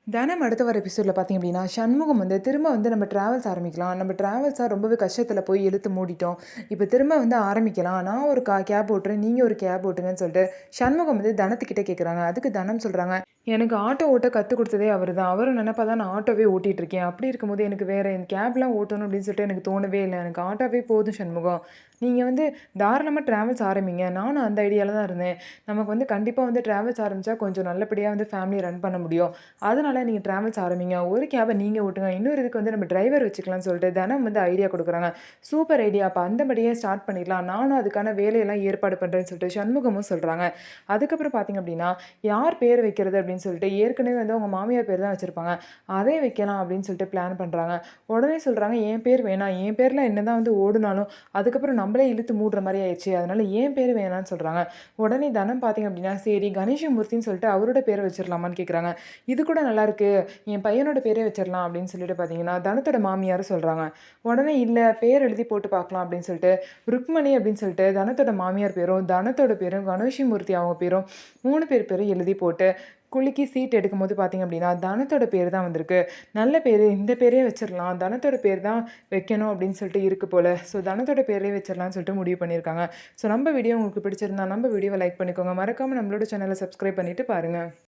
தினம் அடுத்த வர எபிசோடில் பார்த்தீங்க அப்படின்னா சண்முகம் வந்து திரும்ப வந்து நம்ம ட்ராவல்ஸ் ஆரம்பிக்கலாம். நம்ம ட்ராவல்ஸாக ரொம்பவே கஷ்டத்தில் போய் இழுத்து மூடிட்டோம். இப்போ திரும்ப வந்து ஆரம்பிக்கலாம். நான் ஒரு கேப் ஓட்டுறேன், நீங்கள் ஒரு கேப் ஓட்டுங்கன்னு சொல்லிட்டு சண்முகம் வந்து தனத்துக்கிட்ட கேட்குறாங்க. அதுக்கு தனம் சொல்கிறாங்க, எனக்கு ஆட்டோ ஓட்ட கற்றுக் கொடுத்ததே அவர் தான். அவரும் நினைப்பா தான் நான் ஆட்டோவே ஓட்டிகிட்டு இருக்கேன். அப்படி இருக்கும்போது எனக்கு வேறு என் கேப்லாம் ஓட்டணும் அப்படின்னு சொல்லிட்டு எனக்கு தோணவே இல்லை. எனக்கு ஆட்டோவே போதும் சண்முகம். நீங்கள் வந்து தாராளமாக ட்ராவல்ஸ் ஆரம்பிங்க. நானும் அந்த ஐடியாவில் தான் இருந்தேன். நமக்கு வந்து கண்டிப்பாக வந்து ட்ராவல்ஸ் ஆரம்பித்தா கொஞ்சம் நல்லபடியாக வந்து ஃபேமிலியை ரன் பண்ண முடியும். அதனால நீங்க ட்ராவல்ஸ் ஆரம்பிங்க. ஒரு கேப நீங்க ஓட்டுங்க. இன்னொரு இதுக்கு வந்து நம்ம டிரைவர் வச்சுக்கலாம்னு சொல்லிட்டு தனம் வந்து ஐடியா குடுக்குறாங்க. Super idea! அப்ப அந்தபடியே ஸ்டார்ட் பண்ணிடலாம். நானும் அதுக்கான வேலையெல்லாம் ஏற்பாடு பண்றேன்னு சொல்லிட்டு சண்முகமும் சொல்றாங்க. அதுக்கப்புறம் பார்த்தீங்க அப்படின்னா, யார் பேர் வைக்கிறது அப்படின்னு சொல்லிட்டு ஏற்கனவே வந்து அவங்க மாமியார் பேர் தான் வச்சிருப்பாங்க. அதே வைக்கலாம் அப்படின்னு சொல்லிட்டு பிளான் பண்றாங்க. உடனே சொல்றாங்க, என் பேர் வேணாம். என் பேர்ல என்னதான் வந்து ஓடுனாலும், அதுக்கப்புறம் நம்மளே இழுத்து மூடுற மாரி ஆயிடுச்சு. அதனால என் பேர் வேணான்னு சொல்றாங்க. உடனே தனம் பார்த்தீங்க அப்படின்னா, சரி கணேசமூர்த்தின்னு சொல்லிட்டு அவரோட பேர வச்சிரலாமான்னு கேட்குறாங்க. இது கூட நல்லாயிருக்கு. என் பையனோட பேரே வச்சிரலாம் அப்படின்னு சொல்லிட்டு பார்த்தீங்கன்னா, தனத்தோட மாமியார் சொல்றாங்க. உடனே இல்ல பேர் எழுதி போட்டு பார்க்கலாம் அப்படின்னு சொல்லிட்டு, ருக்மணி அப்படின்னு சொல்லிட்டு தனத்தோட மாமியார் பேரும், தனத்தோட பேரும், கணேஷிமூர்த்தி அவங்க பேரும் 3 பேர் பேரும் எழுதி போட்டு, குலுக்கி சீட் எடுக்கும்போது பார்த்தீங்க அப்படின்னா, தனத்தோட பேர் தான் வந்திருக்கு. நல்ல பேரு, இந்த பேரே வச்சிரலாம். தனத்தோட பேர் தான் வைக்கணும் அப்படின்னு சொல்லிட்டு இருக்கு போல. ஸோ தனத்தோட பேரே வச்சிரலாம்னு சொல்லிட்டு முடிவு பண்ணியிருக்காங்க. ஸோ நம்ம வீடியோ உங்களுக்கு பிடிச்சிருந்தா நம்ம வீடியோவை லைக் பண்ணிக்கோங்க. மறக்காம நம்மளோட சேனலை சப்ஸ்கிரைப் பண்ணிட்டு பாருங்க.